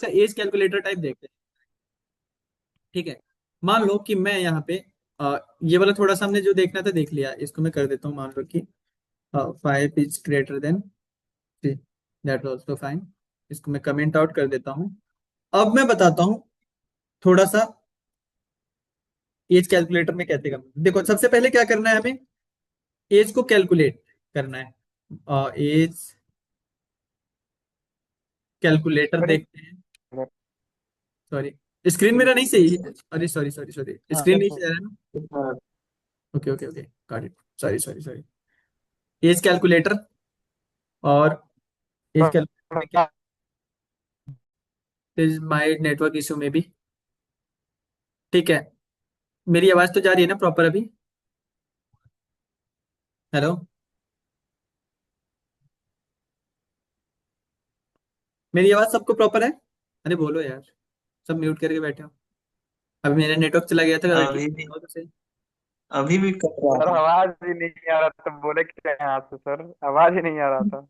अच्छा as calculator type देखते हैं। ठीक है, मान लो कि मैं यहाँ पे ये वाला थोड़ा सा हमने जो देखना था देख लिया, इसको मैं कर देता हूँ, मान लो कि 5 is greater than 3, that also fine. इसको मैं कमेंट आउट कर देता हूँ। अब मैं बताता हूँ थोड़ा सा एज कैलकुलेटर में कैसे करना है। देखो सबसे पहले क्या करना है, हमें एज को कैलकुलेट करना है। एज कैलकुलेटर सर देखते हैं। सॉरी, स्क्रीन मेरा नहीं सही है। अरे सॉरी सॉरी सॉरी, हाँ स्क्रीन एक नहीं मिनट सही आ रहा है ना। एक minute. Okay okay okay, got it. Sorry sorry sorry. Age calculator, और एज कैलकुलेटर में क्या, इज माय नेटवर्क इशू में भी। ठीक है, मेरी आवाज तो जा रही है ना प्रॉपर अभी? हेलो, मेरी आवाज सबको प्रॉपर है? अरे बोलो यार, सब म्यूट करके बैठे हो। अभी मेरा नेटवर्क चला गया था अभी भी तो सही। अभी भी कट रहा सर था। आवाज ही नहीं आ रहा था, बोले क्या है आपसे सर, आवाज ही नहीं आ रहा था।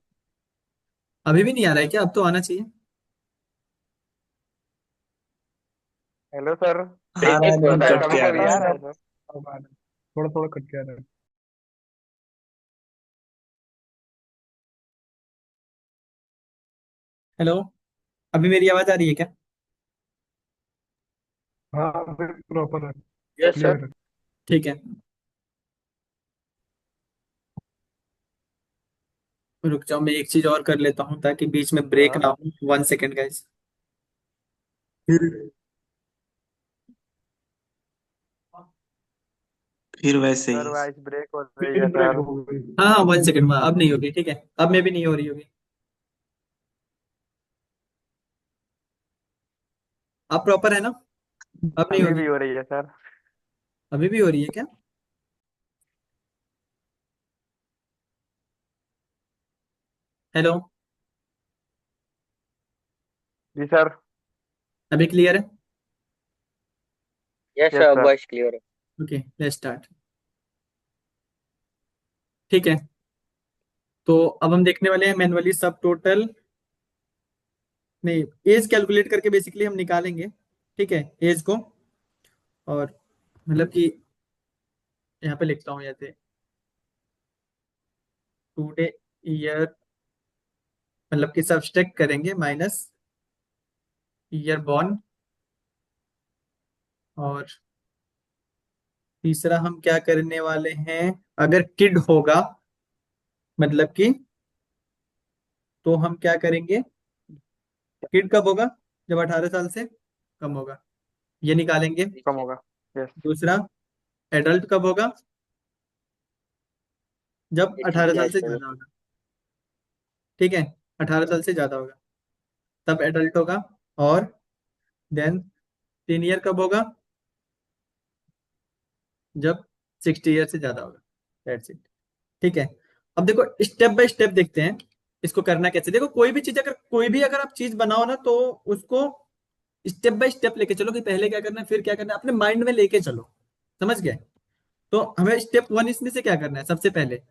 अभी भी नहीं आ रहा है क्या? अब तो आना चाहिए। Hello sir. आ रहा है लेकिन सर कट कभी के आ कभी रहा आ है। रहा है सर। अब आ रहा है। थोड़ा थोड़ा कट के आ रहा है। हेलो, अभी मेरी आवाज आ रही है क्या? हाँ अभी प्रॉपर है, यस सर। क्लियर है। ठीक है, रुक जाओ, मैं एक चीज और कर लेता हूँ ताकि बीच में ब्रेक हाँ ना हो। 1 सेकेंड गाइस। फिर फिर वैसे सर ही। वॉइस ब्रेक हो रही फिर है ब्रेक सर। हो गई। हाँ हाँ, 1 सेकेंड, अब नहीं होगी। ठीक है, अब में भी नहीं हो रही होगी। अब प्रॉपर है ना? अब नहीं अभी होगी? भी हो रही है सर। अभी भी हो रही है क्या? हेलो, जी सर। अभी क्लियर है? यस सर वॉइस क्लियर है। Okay, let's start. ठीक है, तो अब हम देखने वाले हैं मैनुअली सब टोटल, नहीं, एज कैलकुलेट करके बेसिकली हम निकालेंगे। ठीक है, एज को, और मतलब कि यहाँ पे लिखता हूँ जैसे टुडे, ईयर, मतलब कि सब्सट्रैक्ट करेंगे माइनस ईयर बॉर्न, और तीसरा हम क्या करने वाले हैं, अगर किड होगा मतलब कि, तो हम क्या करेंगे, किड कब होगा, जब 18 साल से कम होगा, ये निकालेंगे। कम होगा। यस। दूसरा, एडल्ट कब होगा, जब 18 साल से ज्यादा होगा। ठीक है, 18 साल से ज्यादा होगा तब एडल्ट होगा। और देन सीनियर कब होगा, जब 60 ईयर से ज्यादा होगा। That's it. ठीक है, अब देखो स्टेप बाय स्टेप देखते हैं इसको करना कैसे। देखो कोई भी चीज, अगर कोई भी अगर आप चीज बनाओ ना, तो उसको स्टेप बाय स्टेप लेके चलो, कि पहले क्या करना है फिर क्या करना है, अपने माइंड में लेके चलो। समझ गए? तो हमें स्टेप 1 इसमें से क्या करना है, सबसे पहले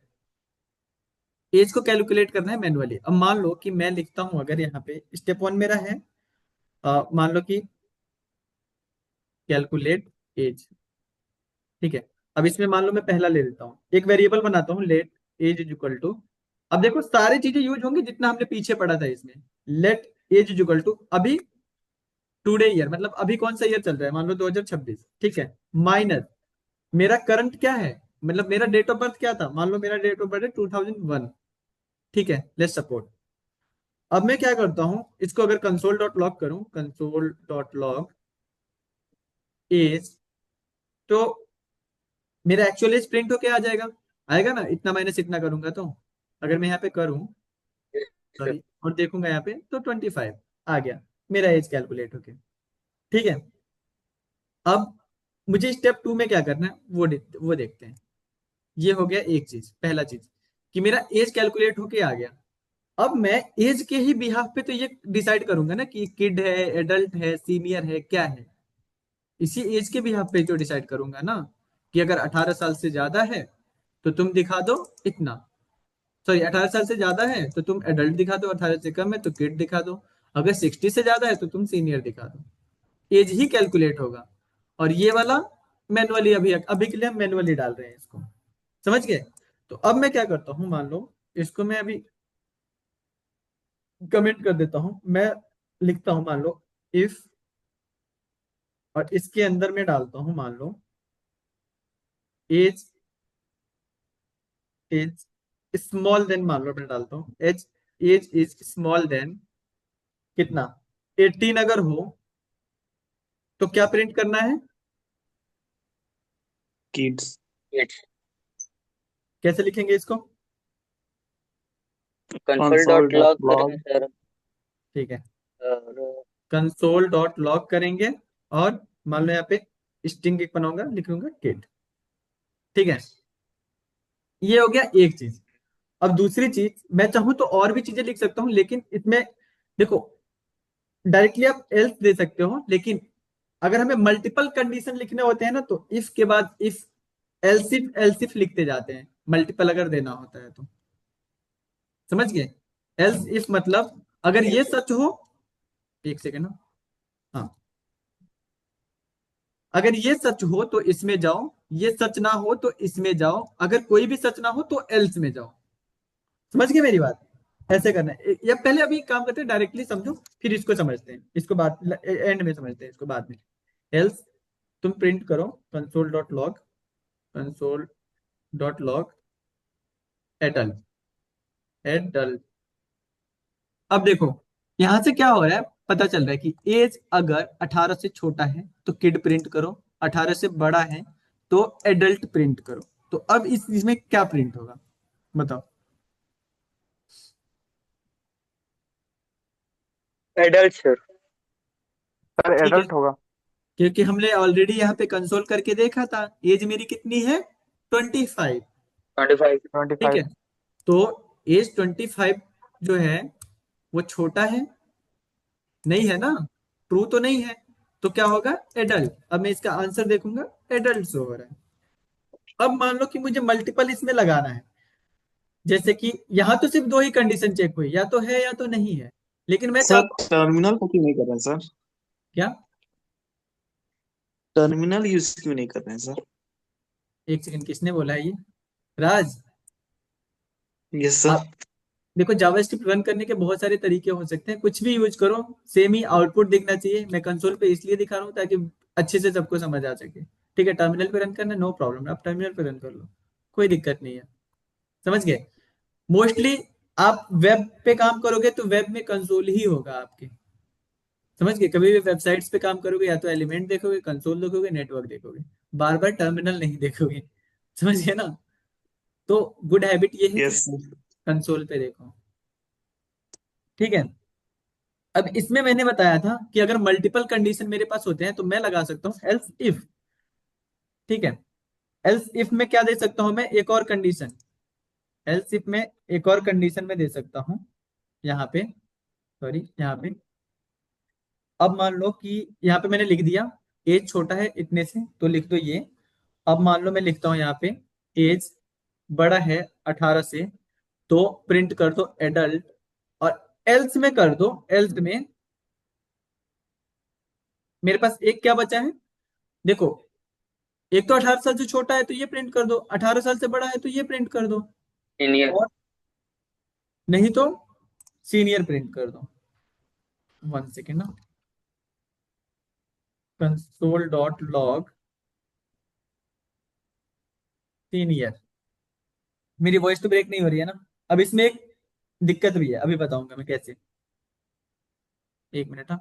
एज को कैलकुलेट करना है मैनुअली। अब मान लो कि मैं लिखता हूं, अगर यहाँ पे स्टेप 1 मेरा है, मान लो कि कैलकुलेट एज। ठीक है, अब इसमें मान लो मैं पहला ले लेता हूँ, एक वेरिएबल बनाता हूँ, let age is equal to, अब देखो सारी चीजें यूज होंगी जितना हमने पीछे पढ़ा था इसमें। Let age is equal to, अभी टुडे ईयर, मतलब अभी कौन सा ईयर चल रहा है, मान लो 2026। ठीक है, माइनस मेरा करंट क्या है, मतलब मेरा डेट ऑफ बर्थ क्या था, मान लो मेरा डेट ऑफ बर्थ है 2001। ठीक है, लेट्स सपोर्ट। अब मैं क्या करता हूँ, इसको अगर कंसोल डॉट लॉग करूँ, कंसोल डॉट लॉग एज, तो मेरा एक्चुअल एज प्रिंट होके आ जाएगा। आएगा ना, इतना माइनस इतना करूंगा तो, अगर मैं यहाँ पे करूँ, सॉरी, और देखूंगा यहाँ पे तो 25 आ गया मेरा एज कैलकुलेट होके। ठीक है, अब मुझे स्टेप 2 में क्या करना है वो देखते हैं। ये हो गया एक चीज, पहला चीज, कि मेरा एज कैलकुलेट होके आ गया। अब मैं एज के ही बिहाफ पे तो ये डिसाइड करूंगा ना कि किड है, एडल्ट है, सीनियर है, क्या है। इसी एज के बिहाफ पे जो डिसाइड करूंगा ना, कि अगर 18 साल से ज्यादा है तो तुम दिखा दो इतना, सॉरी 18 साल से ज्यादा है तो तुम एडल्ट दिखा दो, 18 से कम है तो किड दिखा दो। अगर 60 से ज्यादा है तो तुम सीनियर दिखा दो, एज ही कैलकुलेट होगा। और ये वाला मैनुअली, अभी अभी के लिए हम मैनुअली डाल रहे हैं इसको, समझ गए। तो अब मैं क्या करता हूँ, मान लो इसको मैं अभी कमेंट कर देता हूँ, मैं लिखता हूँ मान लो इफ, और इसके अंदर मैं डालता हूँ मान लो एज एज स्मॉल देन, मान लो मैं डालता हूँ age age is small than कितना, 18 अगर हो तो क्या प्रिंट करना है, किड्स। कैसे लिखेंगे इसको? Console console dot dot log करेंगे लॉग। सर। ठीक है, और कंसोल डॉट लॉग करेंगे, और मान लो यहाँ पे स्ट्रिंग एक बनाऊंगा, लिखूंगा किड। ठीक है, ये हो गया एक चीज। अब दूसरी चीज, मैं चाहूं तो और भी चीजें लिख सकता हूँ, लेकिन इसमें देखो डायरेक्टली आप एल्स दे सकते हो, लेकिन अगर हमें मल्टीपल कंडीशन लिखने होते हैं ना, तो इफ के बाद इफ, एल्सिफ एल्सिफ लिखते जाते हैं, मल्टीपल अगर देना होता है तो, समझ गए। एल्स इफ मतलब अगर ये सच हो, एक सेकेंड, हाँ, अगर ये सच हो तो इसमें जाओ, ये सच ना हो तो इसमें जाओ, अगर कोई भी सच ना हो तो एल्स में जाओ। समझ गए मेरी बात? ऐसे करना है, या पहले अभी एक काम करते हैं, डायरेक्टली समझो फिर इसको समझते हैं, इसको बाद एंड में समझते हैं, इसको बाद में। एल्स तुम प्रिंट करो console dot log, console dot log adult adult. अब देखो यहां से क्या हो रहा है, पता चल रहा है कि एज अगर 18 से छोटा है तो किड प्रिंट करो, 18 से बड़ा है तो एडल्ट प्रिंट करो। तो अब इसमें क्या प्रिंट होगा, बताओ? Adult sir. सर ठीक है, एडल्ट होगा। क्योंकि हमने ऑलरेडी यहाँ पे कंसोल करके देखा था, एज मेरी कितनी है, 25। 25। ट्वेंटी ठीक है, फाइव तो एज 25 जो है वो छोटा है, नहीं है ना, ट्रू तो नहीं है, तो क्या होगा, एडल्ट। अब मैं इसका आंसर देखूंगा, एडल्ट हो रहा है। अब मान लो कि मुझे मल्टीपल इसमें लगाना है, जैसे कि यहाँ तो सिर्फ दो ही कंडीशन चेक हुई, या तो है या तो नहीं है, लेकिन मैं सर चाहता हूँ टर्मिनल को क्यों नहीं कर रहे हैं सर? क्या, टर्मिनल यूज क्यों नहीं कर रहे हैं सर? एक सेकंड, किसने बोला है ये, राज? Yes sir. आप देखो, जावास्क्रिप्ट रन करने के बहुत सारे तरीके हो सकते हैं, कुछ भी यूज करो, सेम ही आउटपुट दिखना चाहिए। मैं कंसोल पे इसलिए दिखा रहा हूँ ताकि अच्छे से सबको समझ आ सके। ठीक है, टर्मिनल पे रन करना, नो प्रॉब्लम, आप टर्मिनल पे रन कर लो, कोई दिक्कत नहीं है। समझ गए? मोस्टली आप वेब पे काम करोगे तो वेब में कंसोल ही होगा आपके, समझ गए। कभी भी वेबसाइट्स पे काम करोगे या तो एलिमेंट देखोगे, कंसोल देखोगे, नेटवर्क देखोगे, बार बार टर्मिनल नहीं देखोगे। समझ गए ना? तो गुड हैबिट ये है कि यस सर। कंसोल पे देखो। ठीक है, अब इसमें मैंने बताया था कि अगर मल्टीपल कंडीशन मेरे पास होते हैं तो मैं लगा सकता हूँ एल्स इफ। ठीक है, एल्स इफ में क्या दे सकता हूं मैं, एक और कंडीशन, एल्स इफ में एक और कंडीशन में दे सकता हूं, यहाँ पे, सॉरी यहाँ पे। अब मान लो कि यहाँ पे मैंने लिख दिया एज छोटा है इतने से, तो लिख दो ये। अब मान लो मैं लिखता हूँ यहाँ पे एज बड़ा है 18 से, तो प्रिंट कर दो एडल्ट। और एल्स में कर दो, एल्स में मेरे पास एक क्या बचा है, देखो, एक तो 18 साल से छोटा है तो ये प्रिंट कर दो, 18 साल से बड़ा है तो ये प्रिंट कर दो, सीनियर। और नहीं तो सीनियर प्रिंट कर दो। वन सेकेंड ना, कंसोल डॉट लॉग सीनियर। मेरी वॉइस तो ब्रेक नहीं हो रही है ना? अब इसमें एक दिक्कत भी है, अभी बताऊंगा मैं कैसे। एक मिनट, हाँ,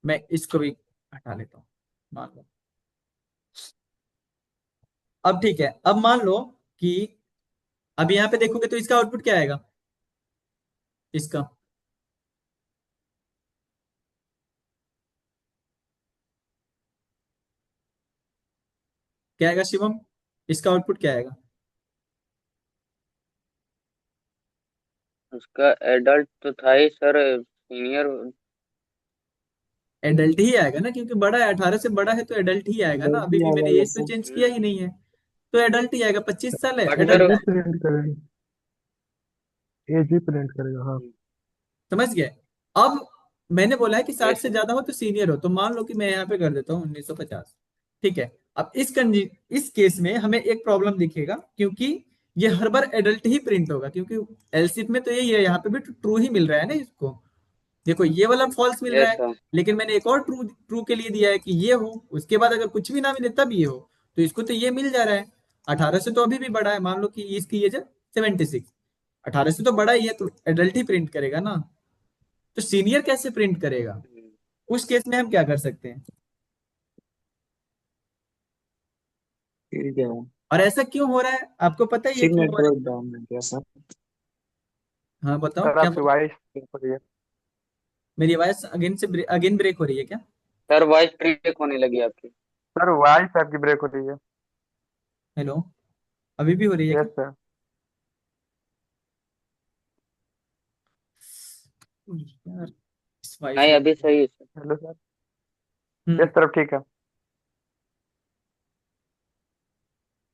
मैं इसको भी हटा लेता हूँ, मान लो। अब ठीक है, अब मान लो कि अब यहाँ पे देखोगे तो इसका आउटपुट क्या आएगा, इसका क्या आएगा शिवम, इसका आउटपुट क्या आएगा? उसका एडल्ट तो था ही सर, सीनियर। एडल्ट ही आएगा ना, क्योंकि बड़ा है, 18 से बड़ा है तो एडल्ट ही आएगा ना, अभी गलती भी आ मैंने गया एज यस तो सर। चेंज किया ही नहीं है, तो एडल्ट ही आएगा, 25 साल है, बट एज सर एडल्ट ही आएगा। प्रिंट करेगा, एज ही प्रिंट करेगा, हाँ। समझ गए? अब मैंने बोला है कि 60 यस से सर। ज्यादा हो तो सीनियर हो, तो मान लो कि मैं यहाँ पे कर देता हूँ 1950। ठीक है। अब इस केस में हमें एक प्रॉब्लम दिखेगा, क्योंकि ये हर बार एडल्ट ही प्रिंट होगा, क्योंकि एलसीफ में तो यही है, यहाँ पे भी ट्रू ही मिल रहा है ना इसको। देखो ये वाला फॉल्स मिल रहा यस है, सर। लेकिन मैंने एक और ट्रू ट्रू के लिए दिया है कि ये हो, उसके बाद अगर कुछ भी ना मिले तब ये हो, तो इसको तो ये मिल जा रहा है। 18 से तो अभी भी बड़ा है, मान लो कि इसकी एज है 76, 18 से तो बड़ा ही है, तो एडल्ट ही प्रिंट करेगा ना। तो सीनियर कैसे प्रिंट करेगा? हम्म, उस केस में हम क्या कर सकते हैं? फिर क्या? और ऐसा क्यों हो रहा है, आपको पता ही है फिर क्यों हो रहा नेटवर्क डाउन है क्या सर? है? हाँ बताओ सर क्या आपकी बोल। वॉइस हो रही है। मेरी आवाज अगेन ब्रेक हो रही है क्या? सर वॉइस ब्रेक होने लगी आपकी। सर वॉइस आपकी ब्रेक हो रही है। हेलो, अभी भी हो रही है क्या? Yes sir. यार, इस नहीं वाईफाई। अभी सही है सर। Hello sir. हम्म। यस सर अब ठीक है।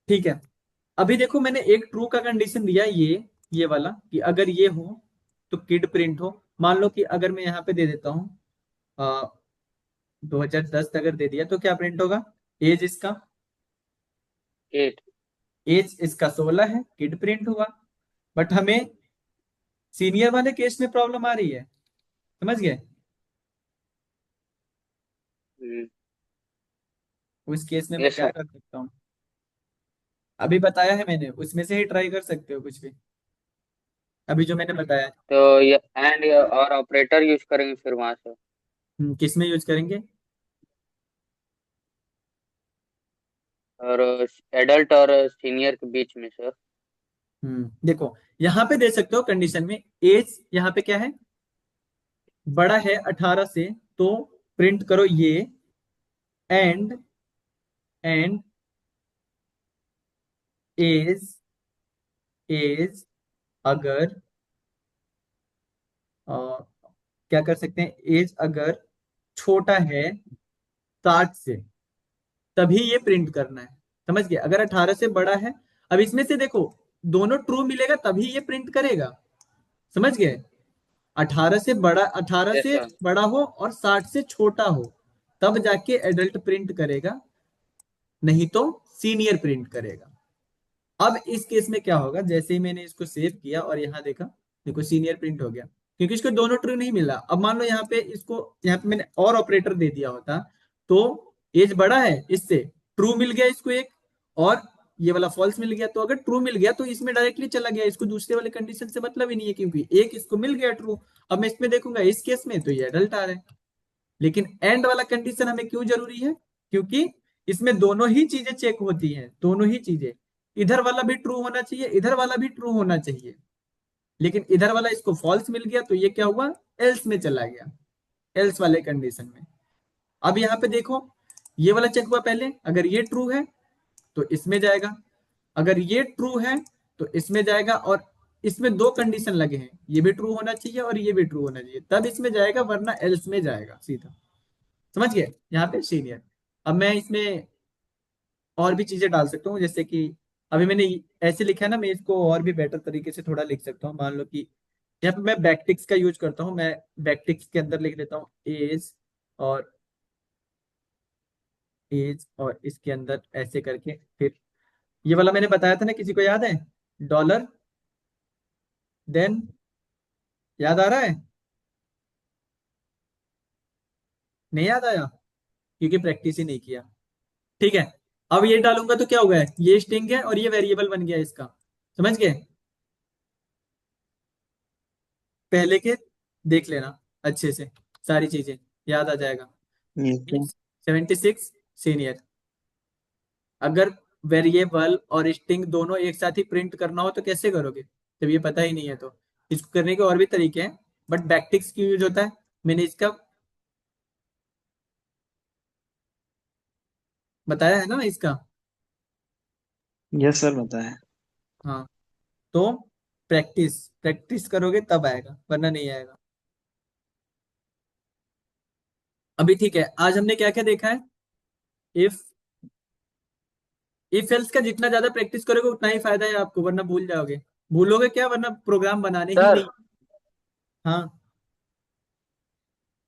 ठीक है। अभी देखो मैंने एक ट्रू का कंडीशन दिया, ये वाला, कि अगर ये हो तो किड प्रिंट हो। मान लो कि अगर मैं यहाँ पे दे देता हूँ 2010 अगर दे दिया तो क्या प्रिंट होगा? एज इसका, 8। एज इसका 16 है, किड प्रिंट हुआ। बट हमें सीनियर वाले केस में प्रॉब्लम आ रही है, समझ गए? उस केस में मैं यस क्या सर। कर सकता हूँ? अभी बताया है मैंने, उसमें से ही ट्राई कर सकते हो कुछ भी, अभी जो मैंने बताया है। तो ये एंड और ऑपरेटर यूज करेंगे फिर वहां से। किस में यूज करेंगे? और एडल्ट और सीनियर के बीच में सर। देखो यहाँ पे दे सकते हो कंडीशन में, एज यहाँ पे क्या है, बड़ा है 18 से, तो प्रिंट करो ये, एंड एंड एज एज अगर अ, क्या कर सकते हैं, एज अगर छोटा है 60 से, तभी ये प्रिंट करना है। समझ गए? अगर 18 से बड़ा है, अब इसमें से देखो दोनों ट्रू मिलेगा तभी ये प्रिंट करेगा, समझ गए? 18 से बड़ा, 18 यस से सर। बड़ा हो और 60 से छोटा हो, तब जाके एडल्ट प्रिंट करेगा, नहीं तो सीनियर प्रिंट करेगा। अब इस केस में क्या होगा, जैसे ही मैंने इसको सेव किया और यहाँ देखा, देखो सीनियर प्रिंट हो गया, क्योंकि इसको दोनों ट्रू नहीं मिला। अब मान लो यहाँ पे इसको, यहाँ पे मैंने और ऑपरेटर दे दिया होता, तो एज बड़ा है इससे, ट्रू मिल गया इसको एक, और ये वाला फॉल्स मिल गया। तो अगर ट्रू मिल गया तो इसमें डायरेक्टली चला गया, इसको दूसरे वाले कंडीशन से मतलब ही नहीं है, क्योंकि एक इसको मिल गया ट्रू। अब मैं इसमें देखूंगा इस केस में तो ये एडल्ट आ रहा है। लेकिन एंड वाला कंडीशन हमें क्यों जरूरी है? क्योंकि इसमें दोनों ही चीजें चेक होती हैं, दोनों ही चीजें, इधर वाला भी ट्रू होना चाहिए, इधर वाला भी ट्रू होना चाहिए। लेकिन इधर वाला इसको फॉल्स मिल गया, तो ये क्या हुआ, एल्स में चला गया, एल्स वाले कंडीशन में। अब यहाँ पे देखो, ये वाला चेक हुआ पहले, अगर ये ट्रू है तो इसमें जाएगा, अगर ये ट्रू है तो इसमें जाएगा, और इसमें दो कंडीशन लगे हैं, ये भी ट्रू होना चाहिए और ये भी ट्रू होना चाहिए, तब इसमें जाएगा, वरना एल्स में जाएगा सीधा। समझ गए? यहाँ पे सीनियर। अब मैं इसमें और भी चीजें डाल सकता हूँ, जैसे कि अभी मैंने ऐसे लिखा है ना, मैं इसको और भी बेटर तरीके से थोड़ा लिख सकता हूँ। मान लो कि यहाँ पे मैं बैकटिक्स का यूज करता हूँ, मैं बैकटिक्स के अंदर लिख देता हूँ एज, और एज, और इसके अंदर ऐसे करके, फिर ये वाला मैंने बताया था ना, किसी को याद है? डॉलर देन, याद आ रहा है? नहीं याद आया, क्योंकि प्रैक्टिस ही नहीं किया। ठीक है। अब ये डालूंगा तो क्या होगा, ये स्ट्रिंग है और ये वेरिएबल बन गया इसका, समझ गए? पहले के देख लेना अच्छे से, सारी चीजें याद आ जाएगा। ये क्या? 76 सीनियर। अगर वेरिएबल और स्ट्रिंग दोनों एक साथ ही प्रिंट करना हो तो कैसे करोगे, जब ये पता ही नहीं है तो? इसको करने के और भी तरीके हैं, बट बैकटिक्स क्यों यूज होता है, मैंने इसका बताया है ना इसका। यस सर बताया। हाँ, तो प्रैक्टिस प्रैक्टिस करोगे तब आएगा, वरना नहीं आएगा। अभी ठीक है, आज हमने क्या क्या देखा है? इफ इफ एल्स का जितना ज्यादा प्रैक्टिस करोगे उतना ही फायदा है आपको, वरना भूल जाओगे। भूलोगे क्या, वरना प्रोग्राम बनाने ही सर नहीं। हाँ।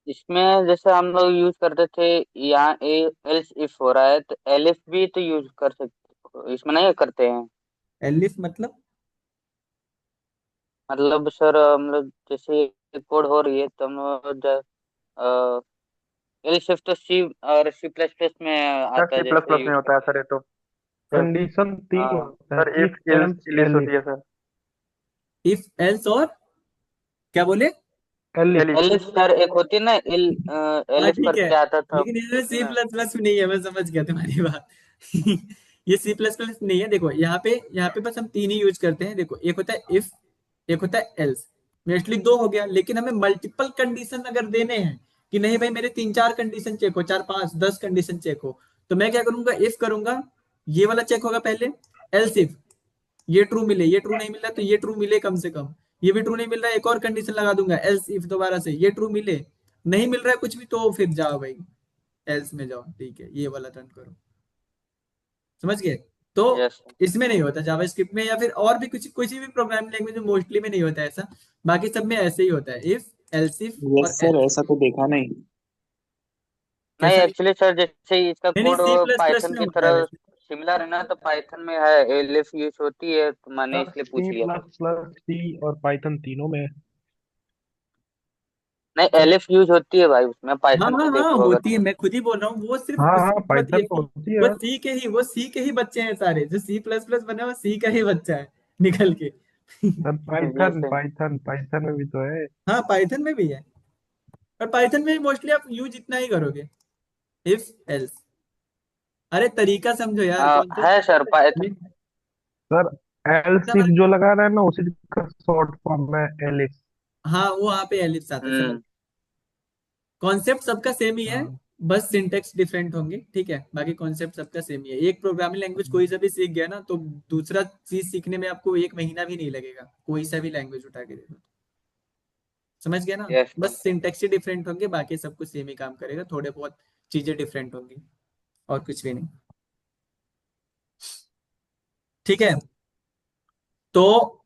इसमें जैसे हम लोग यूज करते थे, यहाँ एल्स इफ हो रहा है तो एलिफ भी तो यूज कर सकते, इसमें नहीं करते हैं। एलिफ मतलब? मतलब सर हम लोग जैसे कोड हो रही है तो हम लोग एल्स इफ तो सी और सी प्लस प्लस में सर आता है, सी प्लस जैसे प्लस में यूज होता है करते सर, ये तो। हैं। कंडीशन तीन हाँ होता है, sir if if else else else होती एलिफ। है सर। इफ एल्स और क्या बोले? एलिफ। एलिफ। एलिफ सर, एक होती है ना हाँ एलिफ ठीक है, करके आता था लेकिन इसमें सी उसमें। प्लस प्लस नहीं है, मैं समझ गया तुम्हारी बात। ये सी प्लस प्लस नहीं है। देखो यहाँ पे बस हम तीन ही यूज करते हैं। देखो, एक होता है इफ, एक होता है एल्स। मोस्टली दो हो गया, लेकिन हमें मल्टीपल कंडीशन अगर देने हैं कि नहीं भाई मेरे तीन चार कंडीशन चेक हो, चार पांच दस कंडीशन चेक हो, तो मैं क्या करूंगा, इफ करूंगा, ये वाला चेक होगा पहले। एल्स इफ ये ट्रू मिले, ये ट्रू नहीं मिल रहा तो ये ट्रू मिले कम से कम, ये भी ट्रू नहीं मिल रहा है, एक और कंडीशन लगा दूंगा एल्स इफ दोबारा से, ये ट्रू मिले, नहीं मिल रहा है कुछ भी तो फिर जाओ भाई एल्स में जाओ, ठीक है, ये वाला टर्न करो। समझ गए? तो यस। इसमें नहीं होता, जावास्क्रिप्ट में या फिर और भी कुछ किसी भी प्रोग्रामिंग लैंग्वेज में मोस्टली में नहीं होता है ऐसा। बाकी सब में ऐसे ही होता है, इफ एल्स इफ यस और सर, एल्स। ऐसा तो देखा नहीं। नहीं कैसा नहीं? एक्चुअली सर, जैसे इसका नहीं code C plus plus Python में की होता है तरह वैसे। सिमिलर है ना, तो पाइथन में है एलिफ यूज होती है, तो मैंने सर इसलिए पूछ सी लिया। प्लस प्लस, सी और पाइथन तीनों में। नहीं, एलिफ यूज होती है भाई उसमें, हाँ पाइथन हाँ में हाँ देखो अगर होती है, तो। मैं खुद ही बोल रहा हूँ, वो सिर्फ हाँ हाँ, उसमें मत पाइथन ये में होती वो है। सी के ही बच्चे हैं सारे, जो सी प्लस प्लस बना हुआ सी का ही बच्चा है निकल के। सर ये पाइथन सही। पाइथन पाइथन में भी तो है। हाँ पाइथन में भी है, पर पाइथन में मोस्टली आप यूज इतना ही करोगे, इफ एल्स। अरे तरीका समझो यार, है sir Python. Concept. Sir else if जो लगा रहा है ना, उसी का शॉर्ट फॉर्म है एलिफ। हाँ वो वहां पे एलिप्स आता है, समझ। हम्म। कॉन्सेप्ट सबका सेम ही है, हाँ बस सिंटेक्स डिफरेंट होंगे, ठीक है, बाकी कॉन्सेप्ट सबका सेम ही है। एक प्रोग्रामिंग लैंग्वेज कोई सा भी सीख गया ना तो दूसरा चीज सीखने में आपको एक महीना भी नहीं लगेगा, कोई सा भी लैंग्वेज उठा के देखो। समझ गया ना? Yes sir. बस सिंटेक्स ही डिफरेंट होंगे, बाकी सब कुछ सेम ही काम करेगा, थोड़े बहुत चीजें डिफरेंट होंगी, और कुछ भी नहीं। ठीक है, तो